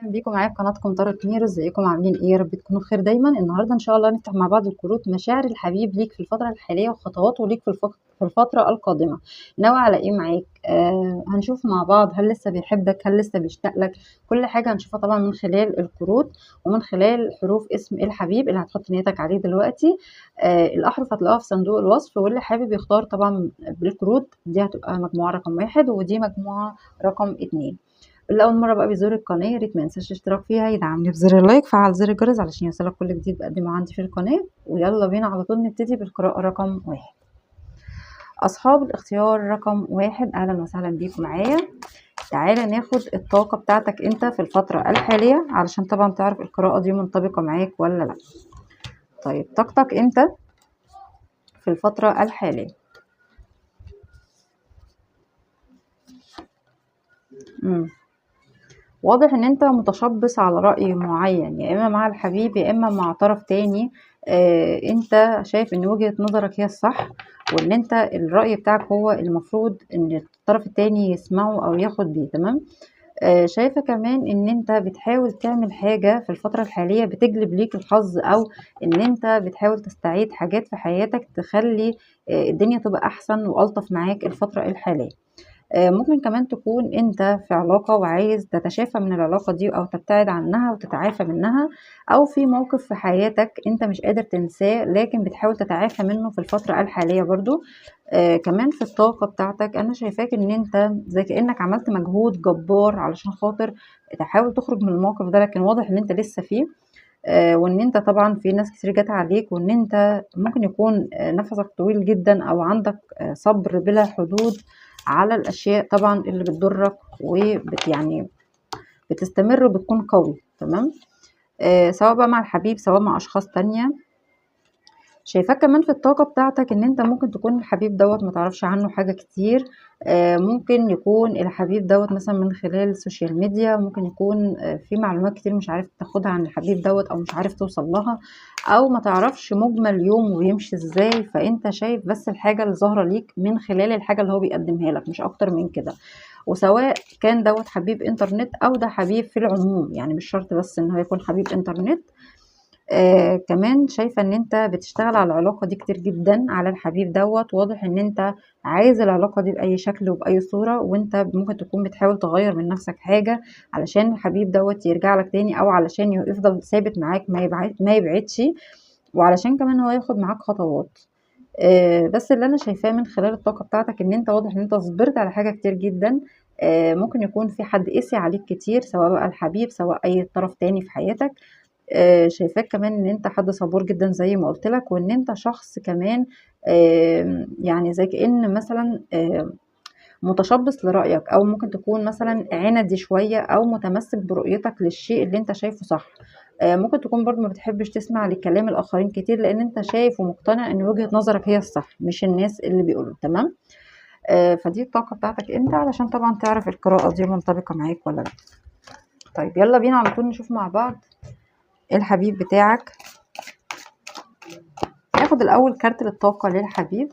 اهلا بيكم معايا في قناتكم طارق ميرو. ازيكم عاملين ايه؟ يا رب تكونوا بخير دايما. النهارده ان شاء الله نفتح مع بعض الكروت مشاعر الحبيب ليك في الفتره الحاليه وخطواته ليك في الفتره القادمه. ناوي على ايه معاك؟ هنشوف مع بعض، هل لسه بيحبك؟ هل لسه بيشتاق لك؟ كل حاجه هنشوفها طبعا من خلال الكروت ومن خلال حروف اسم الحبيب اللي هتحط نيتك عليه دلوقتي. الاحرف هتلاقوها في صندوق الوصف، واللي حابب يختار طبعا بالكروت دي هتبقى مجموعه رقم 1 ودي مجموعه رقم 2. اللي أول مرة بقى بيزور القناة يا ريت ما ينساش الاشتراك فيها، يدعمني بزر اللايك، فعل زر الجرس علشان يوصلك كل جديد بقدمه عندي في القناة. ويلا بينا على طول نبتدي بالقراءة رقم 1. أصحاب الاختيار رقم 1، أهلا وسهلا بيكم معايا. تعالى ناخد الطاقة بتاعتك انت في الفترة الحالية علشان طبعا تعرف القراءة دي منطبقة معاك ولا لا. طيب طاقتك انت في الفترة الحالية. واضح ان انت متشبث على رأي معين، يا اما مع الحبيب يا اما مع طرف تاني. انت شايف ان وجهة نظرك هي الصح، وان انت الرأي بتاعك هو المفروض ان الطرف التاني يسمعه او ياخد بيه. تمام. شايفة كمان ان انت بتحاول تعمل حاجة في الفترة الحالية بتجلب ليك الحظ، او ان انت بتحاول تستعيد حاجات في حياتك تخلي الدنيا تبقى احسن والطف معاك الفترة الحالية. ممكن كمان تكون انت في علاقة وعايز تتشافى من العلاقة دي او تبتعد عنها وتتعافى منها، او في موقف في حياتك انت مش قادر تنساه لكن بتحاول تتعافى منه في الفترة الحالية برضو. كمان في الطاقة بتاعتك انا شايفاك ان انت زي كأنك عملت مجهود جبار علشان خاطر تحاول تخرج من الموقف ده، لكن واضح ان انت لسه فيه. وان انت طبعا في ناس كتير جت عليك، وان انت ممكن يكون نفسك طويل جدا او عندك صبر بلا حدود على الاشياء طبعا اللي بتضرك، يعني بتستمر وبتكون قوي. تمام. سواء بقى مع الحبيب سواء مع اشخاص تانية. شايفاك كمان في الطاقة بتاعتك ان انت ممكن تكون الحبيب دوت متعرفش عنه حاجة كتير. ممكن يكون الحبيب دوت مثلا من خلال السوشيال ميديا، ممكن يكون في معلومات كتير مش عارف تاخدها عن الحبيب دوت او مش عارف توصل لها، او ما تعرفش مجمل يوم ويمشي ازاي. فانت شايف بس الحاجة اللي ظاهرة ليك من خلال الحاجة اللي هو بيقدمها لك، مش اكتر من كده. وسواء كان دوت حبيب انترنت او ده حبيب في العموم، يعني مش شرط بس ان هو يكون حبيب انترنت. كمان شايفة ان انت بتشتغل على العلاقة دي كتير جدا على الحبيب دوت. واضح ان انت عايز العلاقة دي بأي شكل وبأي صورة، وانت ممكن تكون بتحاول تغير من نفسك حاجة علشان الحبيب دوت يرجع لك تاني، او علشان يفضل ثابت معاك ما يبعدش، وعلشان كمان هو ياخد معاك خطوات. بس اللي انا شايفاه من خلال الطاقة بتاعتك ان انت واضح ان انت صبرت على حاجة كتير جدا. ممكن يكون في حد قسي عليك كتير، سواء بقى الحبيب سواء اي طرف تاني في حياتك. شايفاك كمان ان انت حد صبور جدا زي ما قلت لك، وان انت شخص كمان يعني زي كأن مثلا متشبث لرأيك، او ممكن تكون مثلا عندي شوية او متمسك برؤيتك للشيء اللي انت شايفه صح. ممكن تكون برضو ما بتحبش تسمع لكلام الاخرين كتير، لان انت شايف ومقتنع ان وجهة نظرك هي الصح مش الناس اللي بيقولوا. تمام. فدي الطاقة بتاعتك انت علشان طبعا تعرف القراءة دي منطبقة معاك ولا لا. طيب يلا بينا على طول نشوف مع بعض الحبيب بتاعك. ناخد الأول كارت للطاقة للحبيب.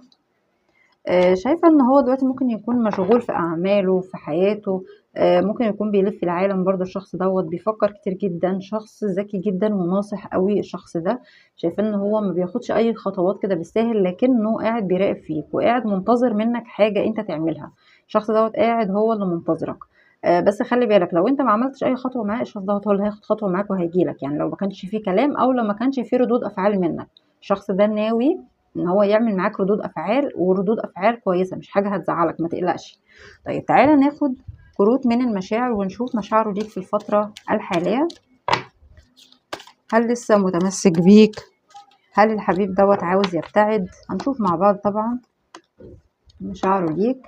شايفة ان هو دلوقتي ممكن يكون مشغول في أعماله في حياته. ممكن يكون بيلف العالم برضو. الشخص دوت بيفكر كتير جدا، شخص ذكي جدا وناصح قوي الشخص ده. شايفة ان هو ما بياخدش اي خطوات كده بالساهل، لكنه قاعد بيراقب فيك وقاعد منتظر منك حاجة انت تعملها. الشخص دوت قاعد هو اللي منتظرك. بس خلي بالك لو انت ما عملتش اي خطوة معاه، الشخص دوت هو اللي هياخد خطوة معاك وهيجيلك، يعني لو ما كانش فيه كلام او لو ما كانش فيه ردود افعال منك. الشخص ده ناوي ان هو يعمل معاك ردود افعال، وردود افعال كويسه، مش حاجه هتزعلك، ما تقلقش. طيب تعالى ناخد كروت من المشاعر ونشوف مشاعره ليك في الفتره الحاليه. هل لسه متمسك بيك؟ هل الحبيب دوت عاوز يبتعد؟ هنشوف مع بعض طبعا مشاعره ليك.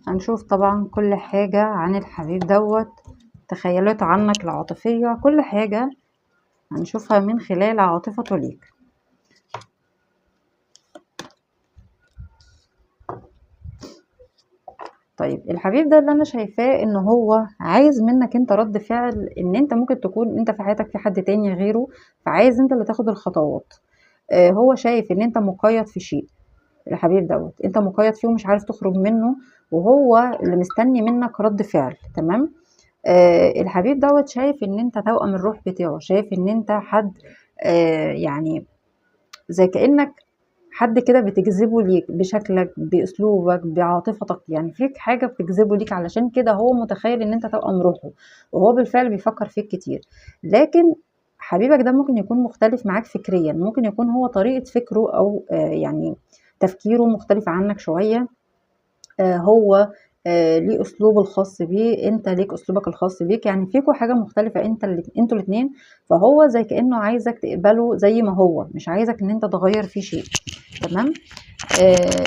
هنشوف طبعا كل حاجه عن الحبيب دوت، تخيلاته عنك العاطفيه، كل حاجه هنشوفها من خلال عاطفته ليك. طيب الحبيب ده اللي انا شايفاه ان هو عايز منك انت رد فعل، ان انت ممكن تكون انت في حياتك في حد تاني غيره، فعايز انت اللي تاخد الخطوات. هو شايف ان انت مقيد في شيء، الحبيب دوت انت مقيد فيه ومش عارف تخرج منه، وهو اللي مستني منك رد فعل. تمام. الحبيب دوت شايف ان انت توأم الروح بتاعه، شايف ان انت حد يعني زي كأنك حد كده بتجذبه ليك بشكلك، بأسلوبك، بعاطفتك، يعني فيك حاجة بتجذبه ليك، علشان كده هو متخيل ان انت توأم روحه، وهو بالفعل بيفكر فيك كتير. لكن حبيبك ده ممكن يكون مختلف معاك فكريا، ممكن يكون هو طريقة فكره او يعني تفكيره مختلف عنك شوية. هو ليه أسلوبه الخاص بيه، أنت ليك أسلوبك الخاص بيك، يعني فيكم حاجة مختلفة أنتم الاتنين. فهو زي كأنه عايزك تقبله زي ما هو، مش عايزك إن أنت تغير فيه شيء. تمام.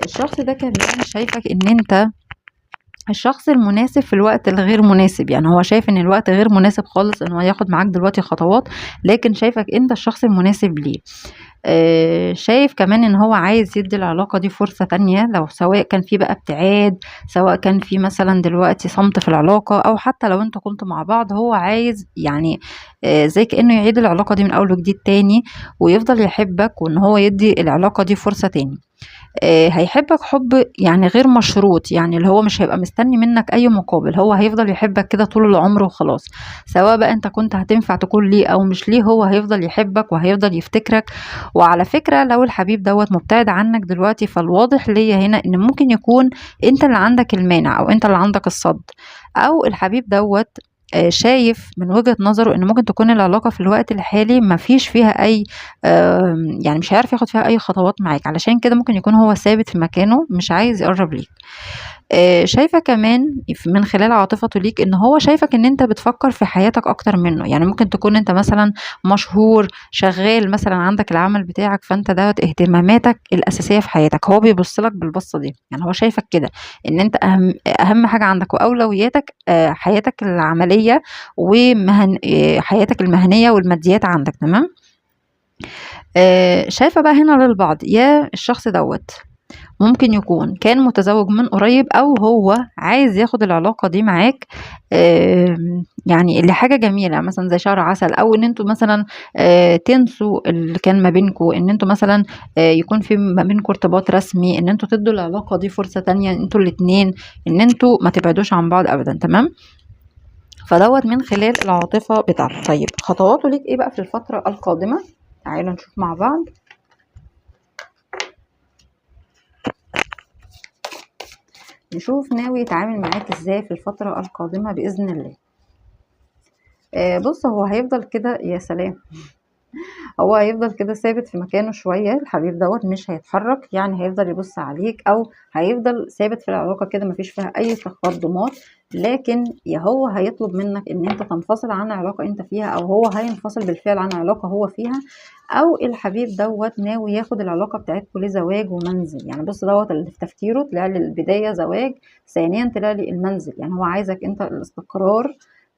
الشخص ده كمان شايفك إن أنت الشخص المناسب في الوقت الغير مناسب، يعني هو شايف ان الوقت غير مناسب خالص ان هو ياخد معاك دلوقتي خطوات، لكن شايفك انت الشخص المناسب ليه. شايف كمان ان هو عايز يدي العلاقة دي فرصة تانية، لو سواء كان في بقى ابتعاد، سواء كان في مثلا دلوقتي صمت في العلاقة، او حتى لو انتوا كنتوا مع بعض، هو عايز يعني زي كأنه يعيد العلاقة دي من اول وجديد تاني، ويفضل يحبك، وان هو يدي العلاقة دي فرصة تاني. هيحبك حب يعني غير مشروط، يعني اللي هو مش هيبقى مستني منك اي مقابل، هو هيفضل يحبك كده طول العمر وخلاص. سواء بقى انت كنت هتنفع تكون ليه او مش ليه، هو هيفضل يحبك وهيفضل يفتكرك. وعلى فكرة لو الحبيب دوت مبتعد عنك دلوقتي، فالواضح ليا هنا ان ممكن يكون انت اللي عندك المانع، او انت اللي عندك الصد، او الحبيب دوت شايف من وجهة نظره ان ممكن تكون العلاقة في الوقت الحالي مفيش فيها اي يعني مش هيعرف ياخد فيها اي خطوات معاك، علشان كده ممكن يكون هو ثابت في مكانه مش عايز يقرب ليك. شايفة كمان من خلال عاطفته ليك ان هو شايفك ان انت بتفكر في حياتك اكتر منه، يعني ممكن تكون انت مثلا مشهور شغال مثلا عندك العمل بتاعك، فانت دوت اهتماماتك الاساسية في حياتك، هو بيبص لك بالبصة دي، يعني هو شايفك كده ان انت اهم حاجة عندك واولوياتك حياتك العملية ومهن حياتك المهنية والماديات عندك. تمام. شايفة بقى هنا للبعض، يا الشخص دوت ممكن يكون كان متزوج من قريب، او هو عايز ياخد العلاقة دي معاك يعني اللي حاجة جميلة مثلا زي شهر عسل، او ان انتوا مثلا تنسوا اللي كان ما بينكوا، ان انتوا مثلا يكون في ما بينكوا ارتباط رسمي، ان انتوا تدوا العلاقة دي فرصة تانية انتوا الاتنين، ان انتوا ما تبعدوش عن بعض ابدا. تمام. فدوت من خلال العاطفة بتاعته. طيب خطواته ليك ايه بقى في الفترة القادمة؟ تعالوا نشوف مع بعض. نشوف ناوي يتعامل معاك ازاي في الفترة القادمة بإذن الله. بص هو هيفضل كده، يا سلام، هو هيفضل كده ثابت في مكانه شوية، الحبيب دوت مش هيتحرك، يعني هيفضل يبص عليك، او هيفضل ثابت في العلاقة كده مفيش فيها اي تقدمات. لكن يا هو هيطلب منك ان انت تنفصل عن علاقة انت فيها، او هو هينفصل بالفعل عن علاقة هو فيها، او الحبيب دوت ناوي ياخد العلاقة بتاعتكم لزواج ومنزل. يعني بص دوت اللي في تفكيره، طلع لي البداية زواج، ثانيا طلع لي المنزل، يعني هو عايزك انت الاستقرار،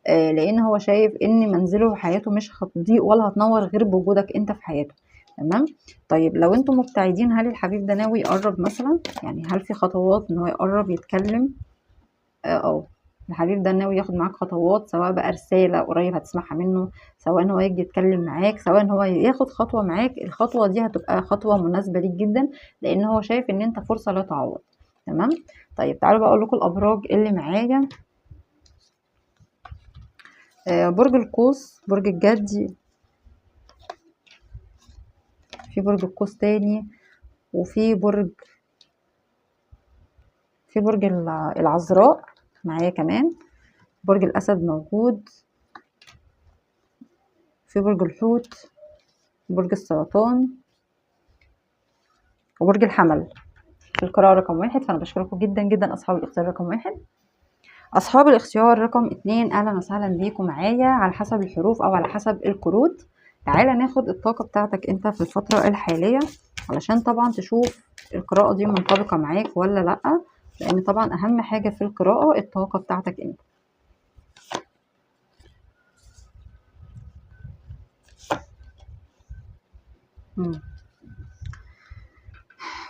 لان هو شايف ان منزله وحياته مش هتضيء ولا هتنور غير بوجودك انت في حياته. تمام. طيب لو انتم مبتعدين، هل الحبيب ده ناوي يقرب مثلا؟ يعني هل في خطوات ان هو يقرب يتكلم؟ الحبيب ده ناوي ياخد معاك خطوات، سواء بقى رسالة قريب هتسمعها منه، سواء ان هو يجي يتكلم معاك، سواء ان هو ياخد خطوة معاك، الخطوة دي هتبقى خطوة مناسبة ليك جدا، لان هو شايف ان انت فرصة لا تعوض. تمام. طيب تعالوا بقى اقول لكم الابراج اللي معايا. برج القوس، برج الجدي، في برج القوس تاني، وفي برج العذراء معايا كمان، برج الأسد موجود، في برج الحوت، برج السرطان، وبرج الحمل في القراءة رقم 1. فأنا بشكركم جدا جدا أصحاب الاختيار رقم 1. أصحاب الاختيار رقم 2، أهلا وسهلا بيكم معايا على حسب الحروف أو على حسب الكروت. تعالى ناخد الطاقة بتاعتك أنت في الفترة الحالية، علشان طبعا تشوف القراءة دي منطبقة معاك ولا لأ، لأن طبعا أهم حاجة في القراءة الطاقة بتاعتك أنت.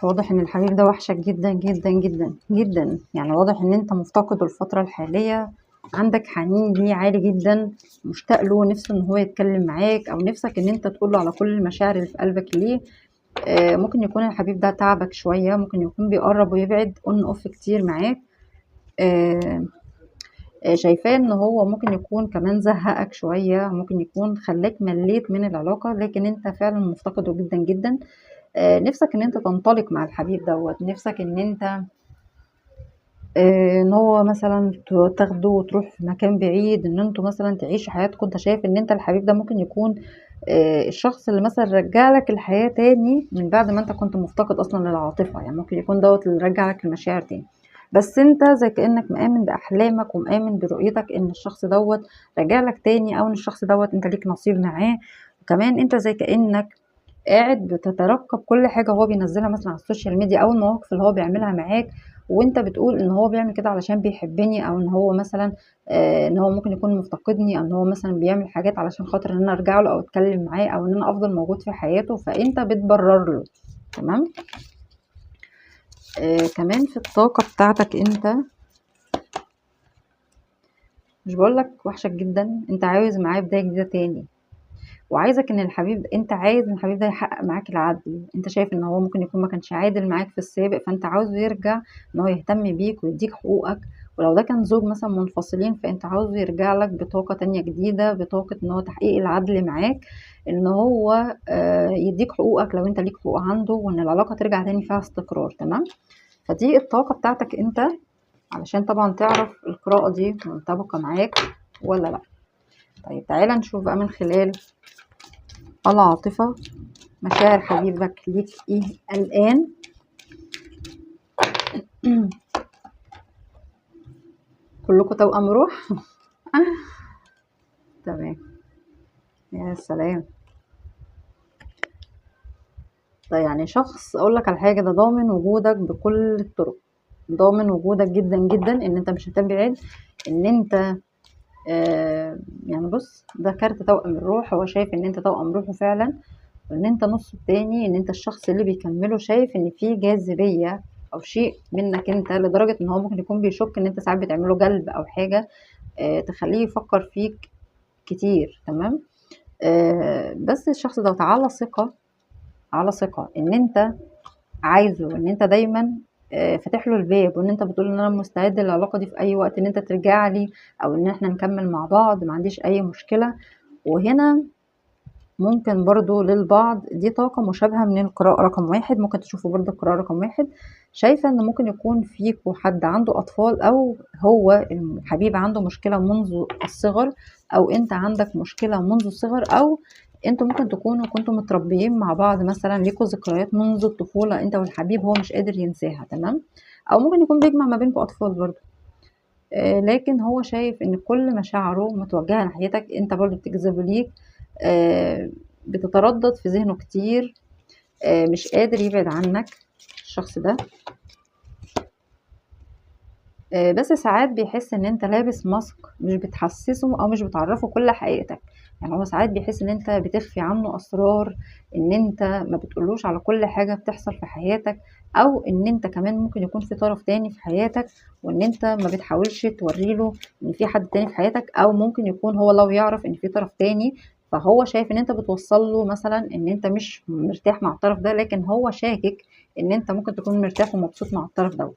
واضح ان الحبيب ده وحشك جدا جدا جدا جدا، يعني واضح ان انت مفتقده الفترة الحالية، عندك حنين ليه عالي جدا، مشتاق له، نفسه ان هو يتكلم معاك، او نفسك ان انت تقول له على كل المشاعر اللي في قلبك ليه. ممكن يكون الحبيب ده تعبك شوية، ممكن يكون بيقرب ويبعد اون اوف كتير معاك. شايفاه ان هو ممكن يكون كمان زهقك شوية، ممكن يكون خلاك مليت من العلاقة، لكن انت فعلا مفتقده جدا جدا. نفسك ان انت تنطلق مع الحبيب دوت، نفسك ان انت ان هو مثلا تاخده وتروح في مكان بعيد، ان انتوا مثلا تعيشوا حياتكم. انت شايف ان انت الحبيب ده ممكن يكون الشخص اللي مثلا رجعلك الحياة تاني من بعد ما انت كنت مفتقد اصلا للعاطفة، يعني ممكن يكون دوت اللي رجعلك المشاعر تاني. بس انت زي كأنك مآمن بأحلامك ومآمن برؤيتك ان الشخص دوت رجعلك تاني، او ان الشخص دوت انت ليك نصيب معاه. وكمان انت زي كأنك قاعد بتترقب كل حاجة هو بينزلها مثلا على السوشيال ميديا، او المواقف اللي هو بيعملها معاك، وانت بتقول ان هو بيعمل كده علشان بيحبني، او ان هو مثلا ان هو ممكن يكون مفتقدني، او ان هو مثلا بيعمل حاجات علشان خاطر ان انا ارجع له او اتكلم معاه، او ان انا افضل موجود في حياته، فانت بتبرر له. تمام. كمان في الطاقة بتاعتك انت، مش بقولك وحشك جدا، انت عاوز معاه بداية جديدة تاني، وعايزك ان الحبيب، انت عايز ان الحبيب ده يحقق معاك العدل. انت شايف ان هو ممكن يكون ما كانش عادل معاك في السابق، فانت عاوزه يرجع ان هو يهتم بيك ويديك حقوقك. ولو ده كان زوج مثلا منفصلين، فانت عاوزه يرجع لك بطاقة تانية جديدة، بطاقة ان هو تحقيق العدل معاك، ان هو يديك حقوقك لو انت ليك حقوق عنده، وان العلاقة ترجع تاني فيها استقرار. تمام. فدي الطاقة بتاعتك انت، علشان طبعا تعرف القراءة دي منطبقة معاك ولا لا. طيب تعالى نشوف بقى من خلال العاطفة مشاعر حبيبك ليك ايه الآن. كلكم توأم روح. تمام. يا سلام. ده يعني شخص اقول لك على حاجة، ده ضامن وجودك بكل الطرق، ضامن وجودك جدا جدا، ان انت مش هتبعد، ان انت يعني بص، ده كارت توأم الروح، هو شايف ان انت توأم روحه فعلا، وان انت نصه التاني، ان انت الشخص اللي بيكمله. شايف ان في جاذبية او شيء منك انت، لدرجة ان هو ممكن يكون بيشك ان انت ساعات بتعمله جلب او حاجة تخليه يفكر فيك كتير. تمام. بس الشخص ده على ثقة، على ثقة ان انت عايزه، وان انت دايما فاتح له الباب، وان انت بتقول ان انا مستعد للعلاقة دي في اي وقت، ان انت ترجع لي، او ان احنا نكمل مع بعض، ما عنديش اي مشكلة. وهنا ممكن برضو للبعض دي طاقة مشابهة من القراءة رقم واحد، ممكن تشوفوا برضو القراءة رقم واحد. شايفة ان ممكن يكون فيكوا حد عنده اطفال، او هو الحبيب عنده مشكلة منذ الصغر، او انت عندك مشكلة منذ الصغر، او انتوا ممكن تكونوا كنتوا متربيين مع بعض مثلا، ليكوا ذكريات منذ الطفولة انت والحبيب، هو مش قادر ينساها. تمام. او ممكن يكون بيجمع ما بينكوا اطفال برضو. لكن هو شايف ان كل مشاعره متوجهة ناحيتك، انت برضو بتجذب ليك. آه، بتتردد في ذهنه كتير، مش قادر يبعد عنك الشخص ده. بس ساعات بيحس ان انت لابس ماسك، مش بتحسسه او مش بتعرفه كل حقيقتك. يعني هو ساعات بيحس ان انت بتخفي عنه اسرار، ان انت ما بتقولوش على كل حاجة بتحصل في حياتك، او ان انت كمان ممكن يكون في طرف تاني في حياتك، وان انت ما بتحاولش توريله ان في حد تاني في حياتك، او ممكن يكون هو لو يعرف ان في طرف تاني، فهو شايف ان انت بتوصل له مثلا ان انت مش مرتاح مع الطرف ده، لكن هو شاكك ان انت ممكن تكون مرتاح ومبسوط مع الطرف ده،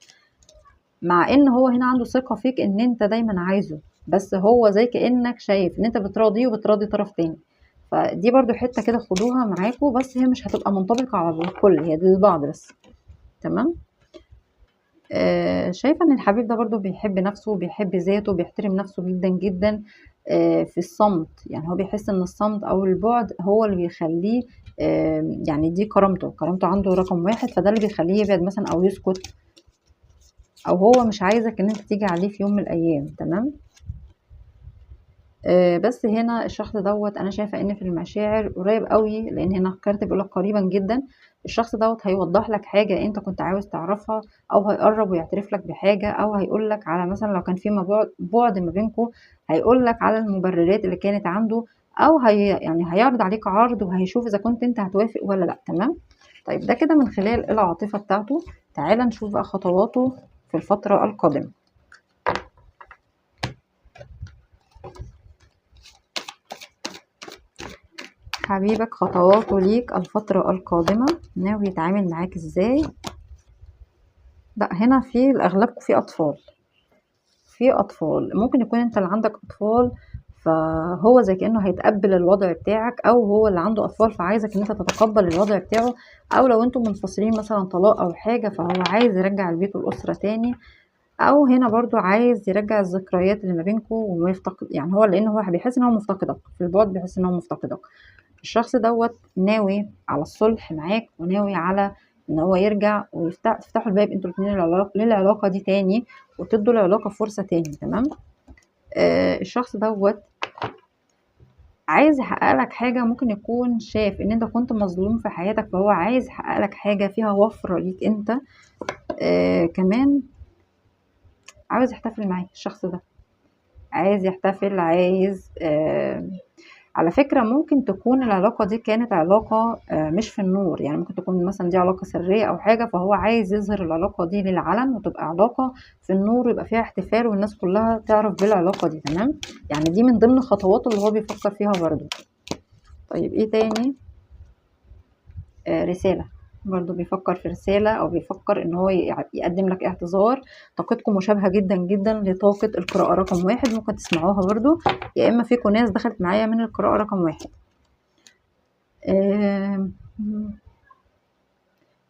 مع ان هو هنا عنده ثقة فيك ان انت دايما عايزه. بس هو زي كأنك شايف ان انت بتراضيه وبتراضي طرف تاني. فدي برضو حتة كده خدوها معاكم، بس هي مش هتبقى منطبقة على الكل، هي دي للبعض بس. تمام. شايفة ان الحبيب ده برضو بيحب نفسه، بيحب ذاته، بيحترم نفسه جدا جدا. في الصمت، يعني هو بيحس ان الصمت او البعد هو اللي بيخليه يعني دي كرامته، كرامته عنده رقم واحد، فده اللي بيخليه يبعد مثلا او يسكت، او هو مش عايزك ان انت تيجي عليه في يوم من الايام. تمام. بس هنا الشخص دوت انا شايفه ان في المشاعر قريب قوي، لان هنا الكارت بيقول لك قريبا جدا. الشخص دوت هيوضح لك حاجه انت كنت عاوز تعرفها، او هيقرب ويعترف لك بحاجه، او هيقول لك على مثلا لو كان في بعد ما بينكم، هيقول لك على المبررات اللي كانت عنده، او يعني هيعرض عليك عرض، وهيشوف اذا كنت انت هتوافق ولا لا. تمام. طيب ده كده من خلال العاطفه بتاعته. تعال نشوف بقى خطواته في الفتره القادمه. حبيبك خطواته ليك الفترة القادمة، ناوي يتعامل معاك ازاي؟ لا هنا في اغلبكم في اطفال، ممكن يكون انت اللي عندك اطفال، فهو زي كأنه هيتقبل الوضع بتاعك، او هو اللي عنده اطفال فعايزك ان انت تتقبل الوضع بتاعه، او لو انتم منفصلين مثلا طلاق او حاجة فهو عايز يرجع البيت والاسرة تاني، او هنا برضو عايز يرجع الذكريات اللي ما بينكم وما يفتقد، يعني هو لان هو بيحس ان هو مفتقدك في البعد، بيحس ان هو مفتقدك. الشخص دوت ناوي على الصلح معاك، وناوي على ان هو يرجع تفتحوا الباب انتوا الاتنين للعلاقة دي تاني، وتدوا العلاقة فرصة تاني. تمام. الشخص دوت عايز يحقق لك حاجة، ممكن يكون شايف ان انت كنت مظلوم في حياتك، فهو عايز يحقق لك حاجة فيها وفرة ليك انت. كمان عاوز يحتفل معاك الشخص ده، عايز يحتفل، عايز على فكرة ممكن تكون العلاقة دي كانت علاقة مش في النور، يعني ممكن تكون مثلا دي علاقة سرية أو حاجة، فهو عايز يظهر العلاقة دي للعلن وتبقى علاقة في النور ويبقى فيها احتفال والناس كلها تعرف بالعلاقة دي. تمام. يعني دي من ضمن خطواته اللي هو بيفكر فيها برضو. طيب ايه تاني؟ رسالة، برضو بيفكر في رسالة أو بيفكر إن هو يقدم لك اعتذار. طاقتكم مشابهة جدا جدا لطاقة القراءة رقم 1، ممكن تسمعوها برضو، يا إما فيكم ناس دخلت معايا من القراءة رقم 1.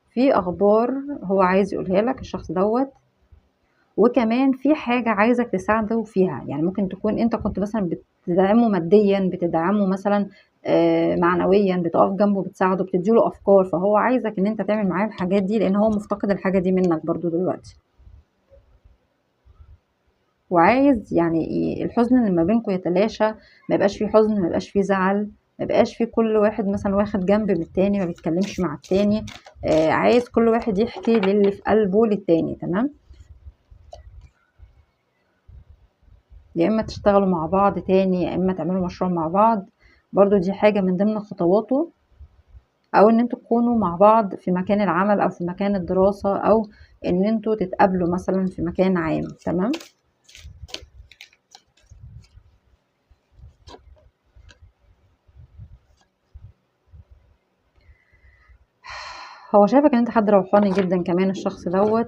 في أخبار هو عايز يقولها لك الشخص دوت، وكمان في حاجة عايزك تساعده فيها، يعني ممكن تكون انت كنت مثلا بتدعمه ماديا، بتدعمه مثلا معنويا، بتقف جنبه، بتساعده، بتديله افكار، فهو عايزك ان انت تعمل معاه الحاجات دي لان هو مفتقد الحاجة دي منك برضو دلوقتي، وعايز يعني الحزن اللي ما بينكم يتلاشى، ما يبقاش فيه حزن، ما يبقاش فيه زعل، ما يبقاش فيه كل واحد مثلا واخد جنب من التاني، ما بيتكلمش مع التاني. عايز كل واحد يحكي للي في قلبه للتاني. تمام. يا اما تشتغلوا مع بعض تاني، يا اما تعملوا مشروع مع بعض، برضو دي حاجة من ضمن خطواته، او ان انتوا تكونوا مع بعض في مكان العمل او في مكان الدراسة، او ان انتوا تتقابلوا مثلا في مكان عام. تمام. هو شايفك ان انت حد روحاني جدا كمان الشخص دوت،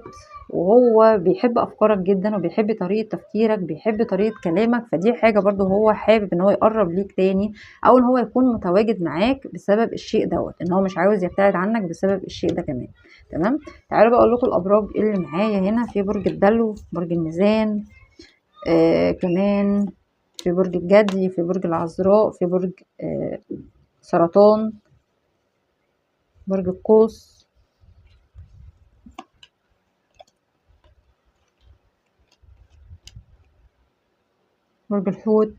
وهو بيحب افكارك جدا وبيحب طريقة تفكيرك، بيحب طريقة كلامك، فدي حاجة برضو هو حابب ان هو يقرب ليك تاني، او ان هو يكون متواجد معاك بسبب الشيء دوت، ان هو مش عاوز يبتعد عنك بسبب الشيء ده كمان. تمام. تعالوا بقى اقول لكم الابراج اللي معايا هنا. في برج الدلو، برج الميزان، كمان في برج الجدي، في برج العذراء، في برج سرطان، برج القوس، برج الحوت.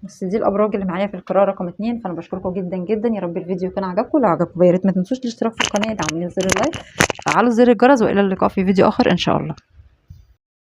بس دي الابراج اللي معايا في القراءه رقم 2. فانا بشكركم جدا جدا، يا رب الفيديو يكون عجبكم، لو عجبكم يا ريت ما تنسوش الاشتراك في القناه، دعموني بزر اللايك، فعلوا زر الجرس، والى اللقاء في فيديو اخر ان شاء الله.